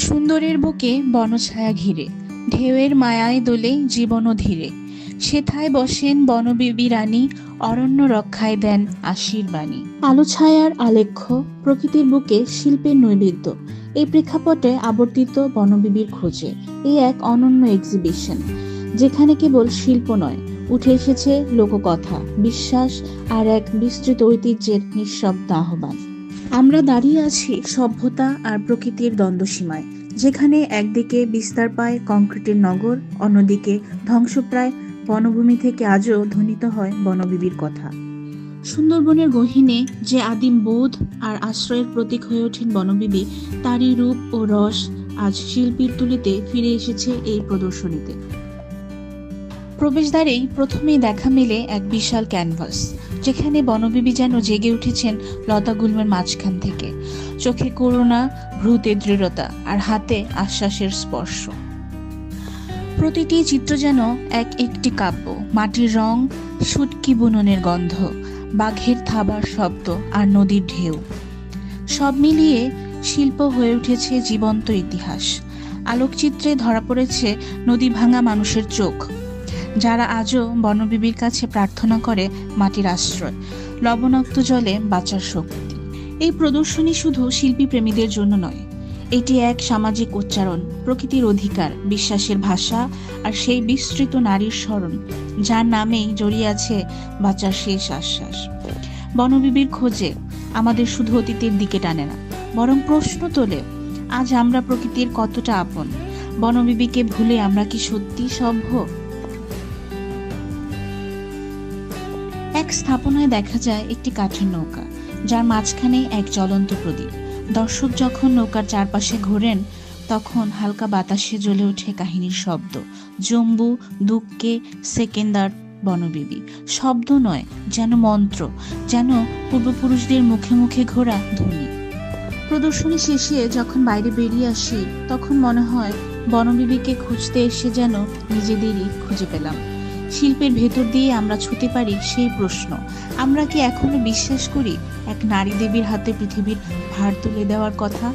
সুন্দরের বুকে বনছায়া ঘিরে, ঢেউয়ের মায়ায় দোলে জীবনও ধীরে। সেথায় বসেন বনবিবি রানী, অরণ্য রক্ষায় দেন আশীর্বাণী। আলো ছায়ার আলেখ্য, প্রকৃতির বুকে শিল্পের নৈবেদ্য। এই প্রেক্ষাপটে আবর্তিত বনবিবির খোঁজে এই এক অনন্য এক্সিবিশন, যেখানে কেবল শিল্প নয়, উঠে এসেছে লোককথা, বিশ্বাস আর এক বিস্তৃত ঐতিহ্যের নিঃশব্দ আহ্বান। আমরা দাঁড়িয়ে আছি সভ্যতা আর প্রকৃতির দ্বন্দ্বসীমায়, যেখানে একদিকে বিস্তার পায় কংক্রিটের নগর, অন্যদিকে ধ্বংসপ্রায় বনভূমি থেকে আজও ধ্বনিত হয় বনবিবির কথা। সুন্দরবনের গহীনে যে আদিম বোধ আর আশ্রয়ের প্রতীক হয়ে ওঠেন বনবিবি, তারই রূপ ও রস আজ শিল্পীর তুলিতে ফিরে এসেছে এই প্রদর্শনীতে। প্রবেশদ্বারেই প্রথমেই দেখা মেলে এক বিশাল ক্যানভাস, যেখানে বনবিবি যেন জেগে উঠেছেন লতাগুল্মের মাঝখান থেকে, চোখে করুণা, ভ্রুতে দৃঢ়তা আর হাতে আশ্বাসের স্পর্শ। প্রতিটি চিত্র যেন এক একটি কাব্য, মাটির রং, শুটকি বুননের গন্ধ, বাঘের থাবার শব্দ আর নদীর ঢেউ, সব মিলিয়ে শিল্প হয়ে উঠেছে জীবন্ত ইতিহাস। আলোকচিত্রে ধরা পড়েছে নদী ভাঙা মানুষের চোখ, যারা আজও বনবিবির কাছে প্রার্থনা করে মাটির আশ্রয়, লবণাক্ত জলে বাঁচার শক্তি। এই প্রদর্শনী শুধু শিল্পী প্রেমীদের জন্য নয়, এটি এক সামাজিক উচ্চারণ, প্রকৃতির অধিকার, বিশ্বাসের ভাষা আর সেই বিস্তৃত নারীর স্মরণ, যার নামেই জড়িয়ে আছে বাঁচার শেষ আশ্বাস। বনবিবির খোঁজে আমাদের শুধু অতীতের দিকে টানে না, বরং প্রশ্ন তোলে, আজ আমরা প্রকৃতির কতটা আপন? বনবিবিকে ভুলে আমরা কি সত্যি সভ্য? এক স্থাপনায় দেখা যায় একটি কাঠের নৌকা, যার মাঝখানে এক জ্বলন্ত প্রদীপ। দর্শক যখন নৌকার চারপাশে ঘোরেন, তখন হালকা বাতাসে জ্বলে ওঠে কাহিনীর শব্দ, জম্বু, দুঃখে, সেকেন্দার, বনবিবি। শব্দ নয়, যেন মন্ত্র, যেন পূর্বপুরুষদের মুখে মুখে ঘোরা ধ্বনি। প্রদর্শনী শেষে যখন বাইরে বেরিয়ে আসি, তখন মনে হয় বনবিবিকে খুঁজতে এসে যেন নিজেদেরই খুঁজে পেলাম। শিল্পের ভেতর দিয়ে আমরা ছুঁতে পারি সেই প্রশ্ন, আমরা কি এখনো বিশ্বাস করি এক নারী দেবীর হাতে পৃথিবীর ভার তুলে দেওয়ার কথা?